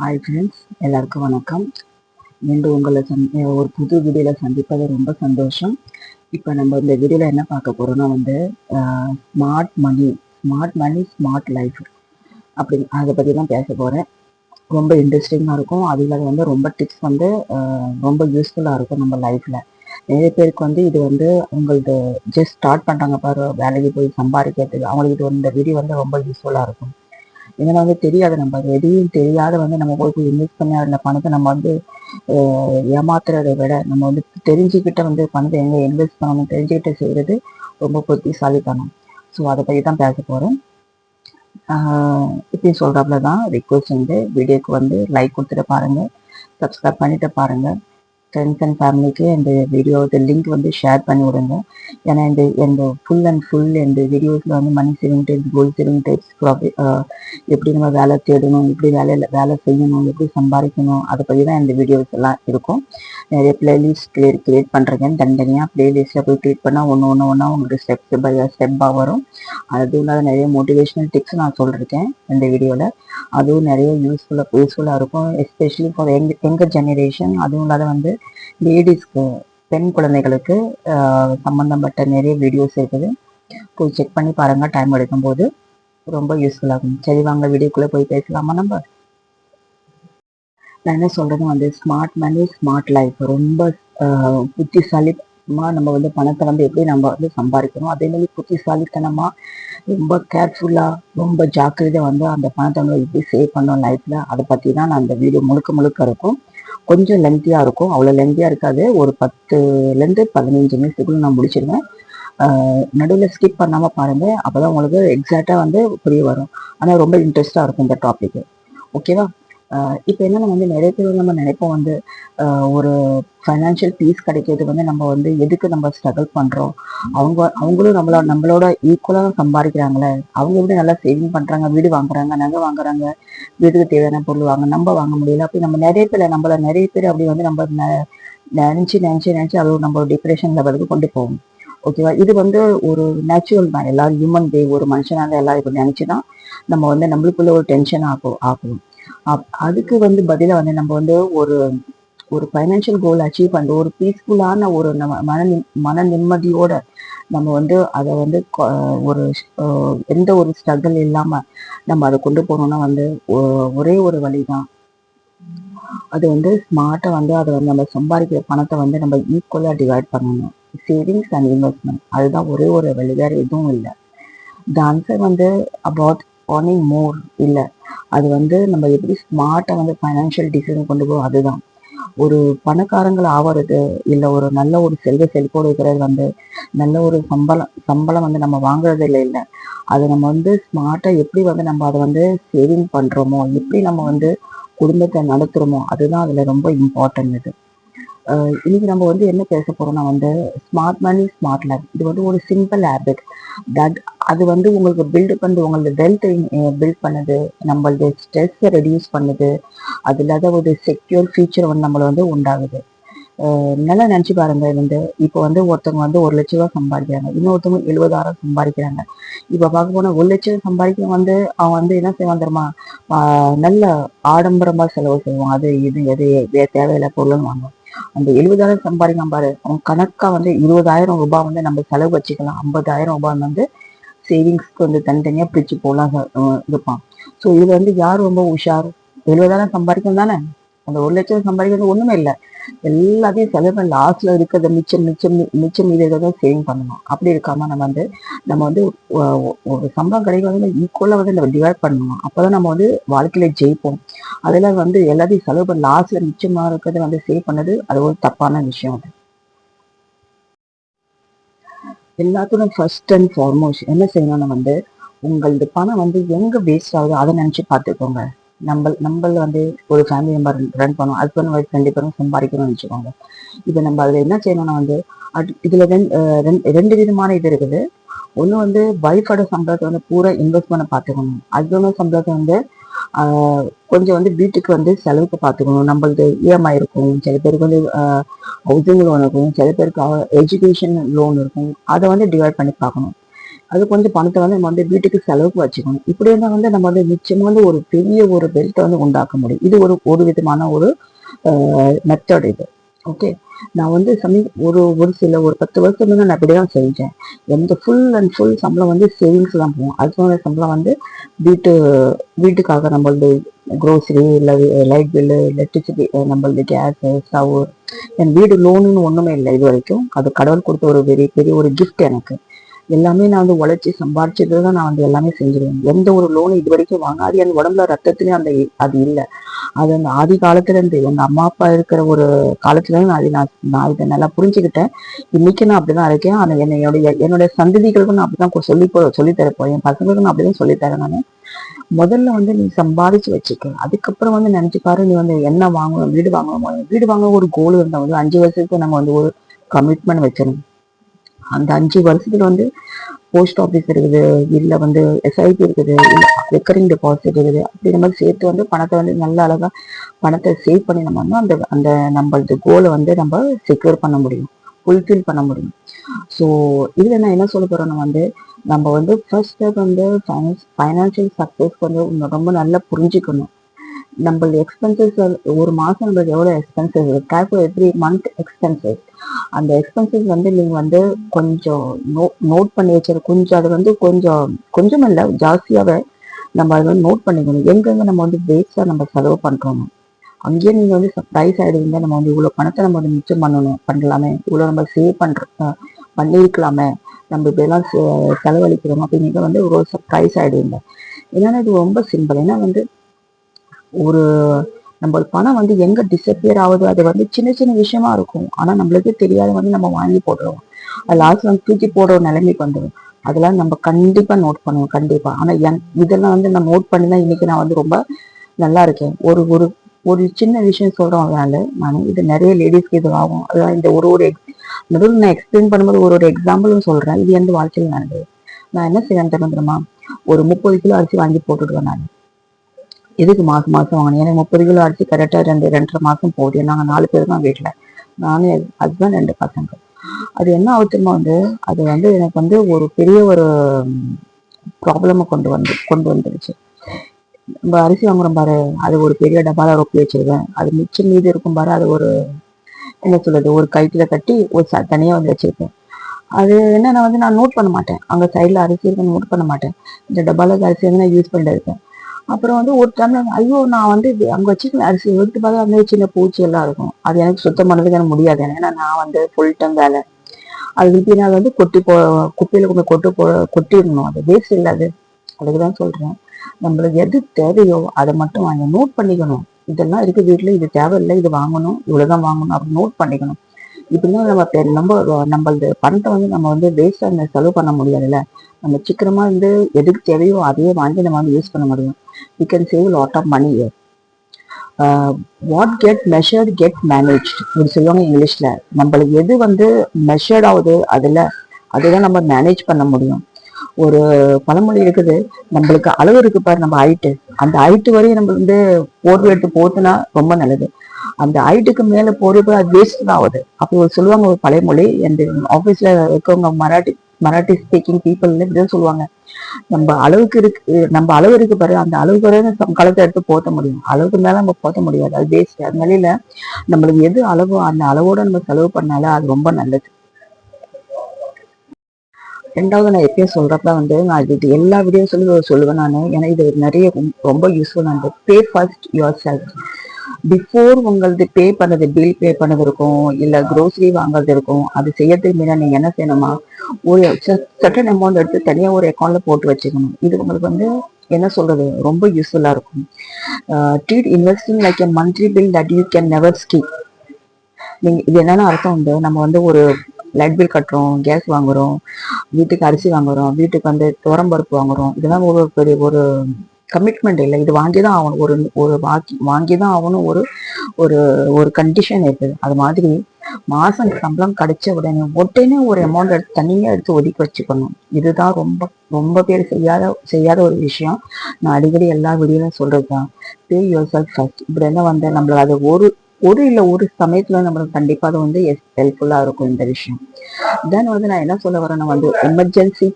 Hi friends, எல்லாருக்கும் வணக்கம். மீண்டும் உங்களை ஒரு புது வீடியோவில் சந்திப்பது ரொம்ப சந்தோஷம். இப்போ நம்ம இந்த வீடியோவில் என்ன பார்க்க போகிறோம்னா ஸ்மார்ட் மணி ஸ்மார்ட் லைஃப் அப்படி அதை பற்றி தான் பேச போகிறேன். ரொம்ப இன்ட்ரெஸ்டிங்காக இருக்கும். அதில் ரொம்ப டிப்ஸ் ரொம்ப யூஸ்ஃபுல்லாக இருக்கும் நம்ம லைஃப்பில். நிறைய பேருக்கு இது உங்களுக்கு ஜஸ்ட் ஸ்டார்ட் பண்ணுறாங்க பாரு, வேலைக்கு போய் சம்பாதிக்கிறதுக்கு, அவங்களுக்கு இந்த வீடியோ ரொம்ப யூஸ்ஃபுல்லாக இருக்கும். இதெல்லாம் தெரியாது, நம்ம எதையும் தெரியாத நம்ம போய் இன்வெஸ்ட் பண்ணி அந்த பணத்தை நம்ம ஏமாத்துறதை விட நம்ம தெரிஞ்சுக்கிட்ட பணத்தை எங்கே இன்வெஸ்ட் பண்ணணும் தெரிஞ்சுக்கிட்ட செய்கிறது ரொம்ப புத்திசாலித்தனம். ஸோ அதை பற்றி தான் பேச போகிறேன். இப்படின்னு சொல்கிறாப்புல தான் ரிக்வஸ்ட் வீடியோக்கு லைக் கொடுத்துட்டு பாருங்கள், சப்ஸ்கிரைப் பண்ணிட்டு பாருங்கள். ஃப்ரெண்ட்ஸ் அண்ட் ஃபேமிலிக்கு இந்த வீடியோ லிங்க் ஷேர் பண்ணி விடுங்க. ஏன்னா இந்த ஃபுல் இந்த வீடியோஸில் மணி சேவிங் டிப்ஸ், கோல் சேவிங் டிப்ஸ், எப்படி நம்ம வேலை தேடணும், எப்படி வேலை செய்யணும், எப்படி சம்பாதிக்கணும், அதை பற்றி தான் இந்த வீடியோஸ் எல்லாம் இருக்கும். நிறைய பிளேலிஸ்ட் கிரியேட் பண்ணுறேன். தனித்தனியாக பிளேலிஸ்ட்டில் போய் கிரியேட் பண்ணால் ஒன்று உங்களுக்கு ஸ்டெப்பாக வரும். அது இல்லாத நிறைய மோட்டிவேஷனல் டிப்ஸ் நான் சொல்லியிருக்கேன் இந்த வீடியோவில். அதுவும் நிறைய யூஸ்ஃபுல்லாக இருக்கும், எஸ்பெஷலி ஃபார் எங்கள் ஜெனரேஷன். அதுவும் இல்லாத லேடிஸ்க்கு, பெண் குழந்தைகளுக்கு சம்மந்தப்பட்ட நிறைய வீடியோஸ் இருக்குது. போய் செக் பண்ணி பாருங்கள், டைம் எடுக்கும்போது ரொம்ப யூஸ்ஃபுல்லாகும். சரி, வாங்க வீடியோக்குள்ளே போய் பேசலாமா. நான் என்ன சொல்கிறது ஸ்மார்ட் மணி ஸ்மார்ட் லைஃப் ரொம்ப புத்திசாலித்தனமாக நம்ம பணத்தை எப்படி நம்ம சம்பாதிக்கணும், அதே மாதிரி புத்திசாலித்தனமாக ரொம்ப கேர்ஃபுல்லாக ரொம்ப ஜாக்கிரதையாக அந்த பணத்தை நம்ம எப்படி சேவ் பண்ணோம் லைஃப்பில், அதை பற்றி தான் நான் அந்த வீடியோ முழுக்க இருக்கும். கொஞ்சம் லென்த்தியாக இருக்கும், அவ்வளோ லென்த்தியாக இருக்காது. ஒரு 10லேருந்து 15 நிமிஷத்துக்குள்ள நான் முடிச்சிடுவேன். நடுவில் ஸ்கிப் பண்ணாமல் பாருங்கள், அப்போ தான் உங்களுக்கு எக்ஸாக்டாக புரிய வரும். ஆனால் ரொம்ப இன்ட்ரெஸ்டாக இருக்கும் இந்த டாப்பிக்கு. ஓகேவா? இப்போ என்னென்னா நிறைய பேர் நம்ம நினைப்போம் ஒரு ஃபைனான்ஷியல் பீஸ் கிடைக்கிறது நம்ம எதுக்கு நம்ம ஸ்ட்ரகிள் பண்ணுறோம், அவங்களும் நம்மளோட ஈக்குவலாக சம்பாதிக்கிறாங்களே, அவங்க எப்படி நல்லா சேவிங் பண்ணுறாங்க, வீடு வாங்குறாங்க, நகை வாங்குறாங்க, வீட்டுக்கு தேவையான பொருள் நம்ம வாங்க முடியல. அப்படி நம்ம நிறைய பேர் அப்படி நம்ம நினச்சி அது நம்ம டிப்ரெஷன் லெவலுக்கு கொண்டு போவோம். ஓகேவா? இது ஒரு நேச்சுரல் தான், எல்லாரும் ஹியூமன் பீயிங், ஒரு மனுஷனால எல்லாரும் இப்படி நினச்சிதான் நம்ம நம்மளுக்குள்ள ஒரு டென்ஷன் ஆகும். அதுக்கு பதிலாக நம்ம ஒரு ஒரு ஃபைனான்ஷியல் கோல் அச்சீவ் பண்ணுற ஒரு பீஸ்ஃபுல்லான ஒரு நம்ம மன நிம்மதியோட நம்ம அதை ஒரு எந்த ஒரு ஸ்ட்ரகிள் இல்லாமல் நம்ம அதை கொண்டு போனோம்னா ஒரே ஒரு வழி தான். அது ஸ்மார்ட்டாக அதை நம்ம சம்பாதிக்கிற பணத்தை நம்ம ஈக்குவலாக டிவைட் பண்ணணும். சேவிங்ஸ் அண்ட் இன்வெஸ்ட்மெண்ட், அதுதான் ஒரே ஒரு வழி, வேறு எதுவும் இல்லை. The answer about earning more இல்லை. அது நம்ம எப்படி ஸ்மார்ட்டாக ஃபைனான்ஷியல் டிசிஷன் கொண்டு போகும், அதுதான். ஒரு பணக்காரங்கள் ஆகிறது இல்லை, ஒரு நல்ல ஒரு செல்வோடு இருக்கிறது நல்ல ஒரு சம்பளம் நம்ம வாங்குறது இல்லை. அதை நம்ம ஸ்மார்ட்டாக எப்படி நம்ம அதை சேவிங் பண்ணுறோமோ, எப்படி நம்ம குடும்பத்தை நடத்துகிறோமோ, அதுதான் அதில் ரொம்ப இம்பார்ட்டன்ட். இது இன்னைக்கு நம்ம என்ன பேச போறோம்னா ஸ்மார்ட் மணி ஸ்மார்ட் லைஃப். இது ஒரு சிம்பிள் ஹேபிட் தட் அது உங்களுக்கு உங்களோட வெல்த் பில்ட் பண்ணுது, நம்மளோட ஸ்ட்ரெஸ்ஸை ரெடியூஸ் பண்ணுது, அது இல்லாத ஒரு செக்யூர் ஃபியூச்சர் நம்மளை உண்டாகுது. நல்லா நினச்சி பாருங்க. இப்போ ஒருத்தவங்க 1 லட்ச ரூபா சம்பாதிக்கிறாங்க, இன்னொருத்தவங்க 70,000 சம்பாதிக்கிறாங்க. இப்போ பார்க்க போனால் 1 லட்சம் சம்பாதிக்க அவன் என்ன செய்வான் தெரியுமா, நல்ல ஆடம்பரமாக செலவு செய்வான். அது இது எது தேவையில்லை பொருள்னு வாங்குவான். அந்த 70,000 சம்பாதிக்கலாம் பாரு, அவன் கணக்கா 20,000 ரூபாய் நம்ம செலவு வச்சுக்கலாம், 50,000 ரூபாய் சேவிங்ஸ்க்கு தனித்தனியாக பிரித்து போகலாம் இருப்பான். ஸோ இது யார் ரொம்ப உஷார்? 70,000 சம்பாதிக்கணும் தானே, அந்த 1 லட்சம் சம்பாதிக்கிறது ஒன்றுமே இல்லை. எல்லாத்தையும் செலவு பண்ணி லாஸ்ட்ல இருக்கிறத மிச்சம் மீது இருக்கிறத சேவிங் பண்ணணும். அப்படி இருக்காம நம்ம ஒரு சம்பளம் கிடைக்கிறது ஈக்குவலாக நம்ம டிவைட் பண்ணணும். அப்போதான் நம்ம வாழ்க்கையில ஜெயிப்போம். அதெல்லாம் எல்லாத்தையும் செலவு பண்ணி லாஸ்ட்ல மிச்சமா இருக்கிறத சேவ் பண்ணது அது ஒரு தப்பான விஷயம். அது எல்லாத்துக்கும் ஃபர்ஸ்ட் அண்ட் ஃபார்மோஸ்ட் என்ன செய்யணும்னா உங்களது பணம் எங்க வேஸ்ட் ஆகுது அதை நினைச்சு பார்த்துக்கோங்க. நம்மள ஒரு ஃபேமிலி மெம்பர் ரன் பண்ணோம், ஹஸ்பண்ட் ஒய்ஃப் 2 பேரும் சம்பாதிக்கணும்னு வச்சுக்கோங்க. இப்போ நம்ம அதில் என்ன செய்யணும்னா இதுல ரெண்டு விதமான இது இருக்குது. ஒன்று ஒய்ஃபோட சம்பளத்தை பூரா இன்வெஸ்ட் பண்ண பார்த்துக்கணும். ஹஸ்பண்டோட சம்பளத்தை கொஞ்சம் வீட்டுக்கு செலவுக்கு பார்த்துக்கணும். நம்மளது இஎம்ஐ இருக்கும், சில பேருக்கு ஹவுசிங் லோன் இருக்கும், சில பேருக்கு எஜுகேஷன் லோன் இருக்கும். அதை டிவைட் பண்ணி பார்க்கணும். அது கொஞ்சம் பணத்தை வந்து நம்ம வந்து வீட்டுக்கு செலவுக்கு வச்சுக்கணும். இப்படி இருந்தால் வந்து நம்ம வந்து நிச்சயமா வந்து ஒரு பெரிய ஒரு பெல்ட்டை வந்து உண்டாக்க முடியும். இது ஒரு ஒரு விதமான ஒரு மெத்தட் இது. ஓகே. நான் வந்து ஒரு ஒரு சில ஒரு 10 வருஷம் வந்து நான் இப்படிதான் செஞ்சேன். எந்த ஃபுல் அண்ட் ஃபுல் சம்பளம் வந்து சேவிங்ஸ் தான் போகும். அதுக்கான சம்பளம் வந்து வீட்டு வீட்டுக்காக நம்மளது க்ரோசரி இல்லை லைட் பில்லு, எலக்ட்ரிசிட்டி, நம்மளது கேஸு, ஸ்டவ், என் வீடு லோனுன்னு ஒன்றுமே இல்லை இது வரைக்கும். அது கடவுள் கொடுத்த ஒரு பெரிய பெரிய ஒரு கிஃப்ட் எனக்கு. எல்லாமே நான் வந்து உழைச்சி சம்பாரிச்சது தான் நான் வந்து எல்லாமே செஞ்சிருவேன். எந்த ஒரு லோனும் இது வரைக்கும் வாங்காது. என் உடம்புல ரத்தத்துலேயும் அது இல்லை. அது அந்த ஆதி காலத்துல இருந்து எங்க அம்மா அப்பா இருக்கிற ஒரு காலத்துல இருந்து நான் இதை நல்லா புரிஞ்சுக்கிட்டேன். இன்னைக்கு நான் அப்படிதான் இருக்கேன். ஆனா என்னுடைய சந்ததிகளுக்கும் நான் அப்படிதான் சொல்லித்தரப்போம். என் பசங்களுக்கும் நான் அப்படிதான் சொல்லித்தரேன். நான் முதல்ல வந்து நீ சம்பாதிச்சு வச்சுக்க. அதுக்கப்புறம் வந்து நினைச்சு பாரு, நீ வந்து என்ன வாங்கணும், வீடு வாங்க ஒரு கோல் இருந்தா வந்து 5 வருஷத்துக்கு நம்ம வந்து ஒரு கமிட்மெண்ட் வச்சிடணும். அந்த 5 வருஷத்துல வந்து போஸ்ட் ஆஃபீஸ் இருக்குது, இல்லை வந்து எஸ்ஐபி இருக்குது, இல்லை ரெக்கரிங் டெபாசிட் இருக்குது. அப்படின்ற மாதிரி சேர்த்து வந்து பணத்தை வந்து நல்ல அழகா பணத்தை சேவ் பண்ணி நம்ம வந்து அந்த அந்த நம்மளது கோலை வந்து நம்ம செக்யூர் பண்ண முடியும், ஃபுல்ஃபில் பண்ண முடியும். ஸோ இதில் நான் என்ன சொல்ல போறேன்னா வந்து நம்ம வந்து ஃபர்ஸ்ட் ஸ்டெப் வந்து ஃபைனான்சியல் சக்ஸஸ்க்கு வந்து ரொம்ப நல்லா புரிஞ்சுக்கணும். நம்மளது எக்ஸ்பென்சஸ் ஒரு மாதம் நம்மளுக்கு எவ்வளோ எக்ஸ்பென்சஸ் இருக்கு, எவ்ரி மந்த் எக்ஸ்பென்சஸ். அந்த எக்ஸ்பென்சஸ் வந்து நீங்க வந்து கொஞ்சம் நோட் பண்ணி வச்சிரு. கொஞ்சம் அது வந்து கொஞ்சம் இல்லை, ஜாஸ்தியாவே நம்ம அதை வந்து நோட் பண்ணிக்கணும். எங்கெங்க நம்ம வந்து வேஸ்டா நம்ம செலவு பண்றோம், அங்கேயே நீங்க வந்து சர்ப்ரைஸ் ஆயிடுவீங்க. நம்ம வந்து இவ்வளவு பணத்தை நம்ம வந்து மிச்சம் பண்ணலாமே, இவ்வளவு நம்ம சேவ் பண்ணிருக்கலாமே, நம்ம இப்படியெல்லாம் செலவழிக்கிறோம் அப்படின்னு நீங்க வந்து ஒரு சர்ப்ரைஸ் ஆயிடுவீங்க. ஏன்னா இது ரொம்ப சிம்பிள். ஏன்னா வந்து ஒரு நம்ம பணம் வந்து எங்க டிஸப்பியர் ஆகுது, அது வந்து சின்ன சின்ன விஷயமா இருக்கும். ஆனா நம்மளுக்கே தெரியாத வந்து நம்ம வாங்கி போடுறோம். அது லாஸ்ட் வந்து தூக்கி போடுற நிலைமைக்கு வந்துடும். அதெல்லாம் நம்ம கண்டிப்பா நோட் பண்ணுவோம், கண்டிப்பா. ஆனா இதெல்லாம் வந்து நான் நோட் பண்ணி தான் இன்னைக்கு நான் வந்து ரொம்ப நல்லா இருக்கேன். ஒரு ஒரு ஒரு சின்ன விஷயம் சொல்றோம். அதனால நான் இது நிறைய லேடிஸ்க்கு இது ஆகும். அதான் இந்த ஒரு நடுவில் நான் எக்ஸ்பிளைன் பண்ணும்போது ஒரு எக்ஸாம்பிளும் சொல்றேன். இது எந்த வாழ்க்கையில் நடந்தது. நான் என்ன செய்வேன் தெரியுமா, ஒரு 30 கிலோ அரிசி வாங்கி போட்டுடுவேன் நான். எதுக்கு மாசம் மாசம் வாங்கணும்? எனக்கு 30 கிலோ அரிசி கரெக்டா 2.5 மாசம் போகுது. நாங்க 4 பேர் தான் வீட்டுல, நானும் என் ஹஸ்பண்ட் 2 பசங்க. அது என்ன ஆகுதுமா வந்து அது வந்து எனக்கு வந்து ஒரு பெரிய ஒரு ப்ராப்ளமை கொண்டு வந்துருச்சு. நம்ம அரிசி வாங்குறோம் பாரு, அது ஒரு பெரிய டப்பால ரொப்பி வச்சிருவேன். அது மிச்சம் மீது இருக்கும் பாரு, அது ஒரு என்ன சொல்றது, ஒரு கைத்துல கட்டி ஒரு தனியா வந்து வச்சிருப்பேன். அது என்ன வந்து நான் நோட் பண்ண மாட்டேன். அங்க சைட்ல அரிசி இருக்கு நோட் பண்ண மாட்டேன். இந்த டப்பால அரிசி வந்து நான் யூஸ் பண்ணிட்டு இருக்கேன். அப்புறம் வந்து ஒரு டைம்ல ஐயோ நான் வந்து அங்க வச்சுக்க அரிசி எடுத்து பார்த்தா அந்த சின்ன பூச்சி எல்லாம் இருக்கும். அது எனக்கு சுத்தம் பண்ணதுக்கு எனக்கு முடியாது. ஏன்னா நான் வந்து ஃபுல் டைம் வேலை. அது திருப்பி நான் வந்து குப்பையில கொட்டிடணும். அது வேஸ்ட் இல்லாது. அதுக்குதான் சொல்றேன், நம்மளுக்கு எது தேவையோ அதை மட்டும் வாங்கி நோட் பண்ணிக்கணும். இதெல்லாம் இருக்கு வீட்டுல, இது தேவையில்லை, இது வாங்கணும், இவ்வளவுதான் வாங்கணும் அப்படின்னு நோட் பண்ணிக்கணும். இப்படிதான் நம்மளது பணத்தை வந்து நம்ம வந்து வேஸ்டா செலவு பண்ண முடியாதுல்ல. நம்ம சீக்கிரமா வந்து எதுக்கு தேவையோ அதையே வாங்கி நம்ம வந்து யூஸ் பண்ண முடியும். we can save a lot of money here. What get measured get managed இப்படி சொல்லுவாங்க இங்கிலீஷ்ல. நம்மளுக்கு எது வந்து மெஷர்ட் ஆகுது அதுதான் நம்ம மேனேஜ் பண்ண முடியும். ஒரு பழமொழி இருக்குது, நம்மளுக்கு அளவு இருக்கு பாரு, நம்ம ஹைட்டு, அந்த ஹைட்டு வரையும் நம்ம வந்து போர்வை எடுத்து போட்டுனா ரொம்ப நல்லது. அந்த ஹைட்டுக்கு மேல போறது அது வேஸ்ட் தான் ஆகுது. அப்படி சொல்லுவாங்க ஒரு பழைமொழி. எந்த ஆபீஸ்ல இருக்கவங்க மராட்டி ஸ்பீக்கிங் பீப்புள் இப்படிதான் சொல்லுவாங்க. நம்ம அளவு இருக்கு பாரு, அந்த அளவுக்கு வரை களத்தை எடுத்து போத்த முடியும். அளவுக்கு மேல நம்ம போத்த முடியாது, அது வேஸ்ட். அதனால நம்மளுக்கு எது அளவோ அந்த அளவோட நம்ம செலவு பண்ணாலும் அது ரொம்ப நல்லது. ரெண்டாவது நான் எப்பயும் சொல்றப்ப வந்து நான் இது எல்லா வீடியோ சொல்லுவேன் நான். ஏன்னா இது நிறைய ரொம்ப யூஸ்ஃபுல்லானது. பே ஃபர்ஸ்ட் யுவர் செல்ஃப். பிஃபோர் உங்களது பில் பே பண்ணது இருக்கும், இல்ல க்ரோசரி வாங்குறது இருக்கும். அது செய்யறதுக்கு முன்னாடி நீங்க என்ன செய்யணுமா, ஒரு சர்டன் அமௌண்ட் எடுத்து தனியா ஒரு அக்கௌண்ட்ல போட்டு வச்சுக்கணும். இது உங்களுக்கு வந்து என்ன சொல்றது ரொம்ப யூஸ்ஃபுல்லா இருக்கும். Treat investing like a monthly bill that you can never skip. நீங்க இது என்னென்ன அர்த்தம் வந்து, நம்ம வந்து ஒரு லைட் பில் கட்டுறோம், கேஸ் வாங்குறோம், வீட்டுக்கு அரிசி வாங்குறோம், வீட்டுக்கு வந்து துவரம்பருப்பு வாங்குறோம். இதெல்லாம் ஒரு பெரிய ஒரு கமிட்மெண்ட் இல்லை. இது வாங்கிதான் ஆகணும். ஒரு வாங்கிதான் ஆகணும். ஒரு ஒரு ஒரு கண்டிஷன் இருக்குது. அது மாதிரி மாசம் சம்பளம் கிடைச்ச உடனே ஒரு அமௌண்ட் எடுத்து தனியா எடுத்து ஒதுக்கி வச்சுக்கணும். இதுதான் ரொம்ப ரொம்ப பேர் செய்யாத ஒரு விஷயம். நான் அடிக்கடி எல்லா வீடியோலையும் சொல்றதுதான், பே யுவர் செல்ஃப் ஃபர்ஸ்ட். இப்படி எல்லாம் வந்து நம்மள அது ஒரு சமயத்துல நம்மளுக்கு கண்டிப்பா அது வந்து ஹெல்ப்ஃபுல்லா இருக்கும் இந்த விஷயம். தென் வந்து நான் என்ன சொல்ல வரேன்னா வந்து எமர்ஜென்சி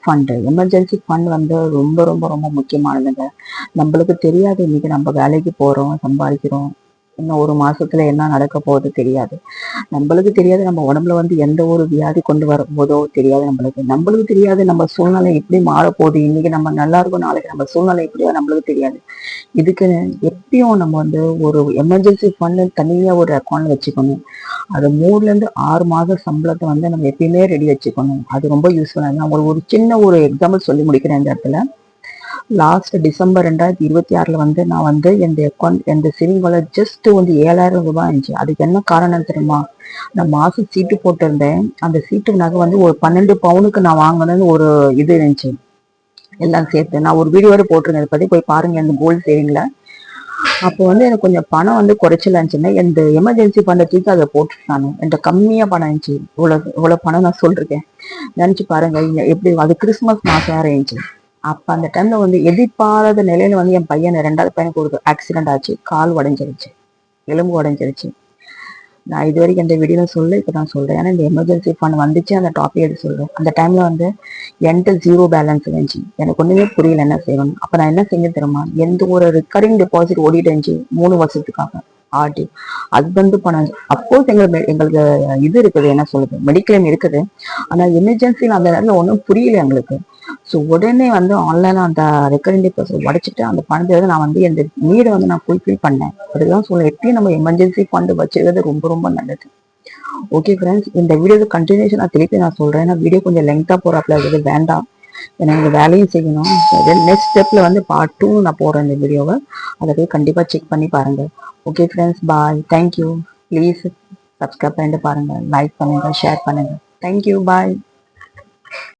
ஃபண்ட் வந்து ரொம்ப ரொம்ப ரொம்ப முக்கியமானதுங்க. நம்மளுக்கு தெரியாது, இன்னைக்கு நம்ம வேலைக்கு போறோம், சம்பாதிக்கிறோம், இன்னும் ஒரு மாசத்துல என்ன நடக்க போகுது தெரியாது. நம்மளுக்கு தெரியாது நம்ம உடம்புல வந்து எந்த ஒரு வியாதி கொண்டு வரும்போதோ தெரியாது. நம்மளுக்கு தெரியாது நம்ம சூழ்நிலை எப்படி மாறப்போகுது, இன்னைக்கு நம்ம நல்லா இருக்கும், நாளைக்கு நம்ம சூழ்நிலை எப்படியோ நம்மளுக்கு தெரியாது. இதுக்கு எப்பயும் நம்ம வந்து ஒரு எமர்ஜென்சி ஃபண்ட் தனியா ஒரு அக்கௌண்ட் வச்சுக்கணும். அது 3 ல இருந்து 6 மாத சம்பளத்தை வந்து நம்ம எப்பயுமே ரெடி வச்சுக்கணும். அது ரொம்ப யூஸ்ஃபுல்லா. நான் ஒரு சின்ன ஒரு எக்ஸாம்பிள் சொல்லி முடிக்கிறேன் இந்த இடத்துல. லாஸ்ட் டிசம்பர் 2026 வந்து நான் வந்து எந்த சேவிங்கோட ஜஸ்ட் வந்து 7,000 ரூபாய் இருந்துச்சு. அதுக்கு என்ன காரணம் தெரியுமா? நான் மாசம் சீட்டு போட்டிருந்தேன். அந்த சீட்டு நகை வந்து ஒரு 12 பவுனுக்கு நான் வாங்கணும்னு ஒரு இது இருந்துச்சு. எல்லாம் சேர்த்து நான் ஒரு வீடியோட போட்டிருந்தேன், அதை பத்தி போய் பாருங்க இந்த கோல்டு சேவிங்ல. அப்போ வந்து எனக்கு கொஞ்சம் பணம் வந்து குறைச்சல் இருந்துச்சுன்னா இந்த எமர்ஜென்சி ஃபண்டை தூக்கி அதை போட்டுருக்காங்க. என்கிட்ட கம்மியா பணம் இருந்துச்சு. இவ்வளவு பணம் நான் சொல்லிருக்கேன். நினைச்சு பாருங்க எப்படி. அது கிறிஸ்துமஸ் மாசம் வேற இருந்துச்சு. அப்ப அந்த டைம்ல வந்து எதிர்பாராத நிலையில வந்து என் பையன் 2வது பையனுக்கு ஒரு ஆக்சிடென்ட் ஆச்சு. கால் உடைஞ்சிருச்சு, எலும்பு உடைஞ்சிருச்சு. நான் இது வரைக்கும் எந்த வீடியோ சொல்ல, இப்போ நான் சொல்றேன். ஏன்னா இந்த எமர்ஜென்சி ஃபண்ட் வந்துச்சு, அந்த டாபிக் எடுத்து சொல்றேன். அந்த டைம்ல வந்து என்கிட்ட 0 பேலன்ஸ் இருந்துச்சு. எனக்கு ஒண்ணுமே புரியல என்ன செய்யணும். அப்ப நான் என்ன செஞ்சு தெரியுமா? எந்த ஒரு ரெக்கரிங் டெபாசிட் ஓடிட்டு இருந்துச்சு 3 வருஷத்துக்காக ஆர்டி. அது வந்து பணம். அப்போஸ் எங்களுக்கு இது இருக்குது, என்ன சொல்றது, மெடிக்ளைம் இருக்குது. ஆனா எமர்ஜென்சில அந்த நேரத்துல ஒன்றும் புரியல எங்களுக்கு. ஸோ உடனே வந்து ஆன்லைன்ல அந்த ரெக்கரிங் டெபாசிட் உடைச்சிட்டு அந்த பணத்தை வந்து நான் வந்து இந்த நீடை வந்து நான் ஃபுல்ஃபில் பண்ணேன். அதுதான் சொல்ல எப்பயும் நம்ம எமர்ஜென்சி ஃபண்ட் வச்சுக்கிறது ரொம்ப ரொம்ப நல்லது. ஓகே ஃப்ரெண்ட்ஸ், இந்த வீடியோ கண்டினியூஷன் நான் திருப்பி நான் சொல்றேன். ஏன்னா வீடியோ கொஞ்சம் லெங்க்தா போறாப்ல இருக்குது, வேண்டாம். எனக்கு வேலையும் செய்யணும். நெக்ஸ்ட் ஸ்டெப்ல வந்து பார்ட் 2 நான் போடுறேன் இந்த வீடியோவை. அதை போய் கண்டிப்பா செக் பண்ணி பாருங்க. Okay friends, bye, thank you. Please subscribe பண்ணிட்டு பாருங்க, லைக் பண்ணுங்க, ஷேர் பண்ணுங்க. தேங்க்யூ, பாய்.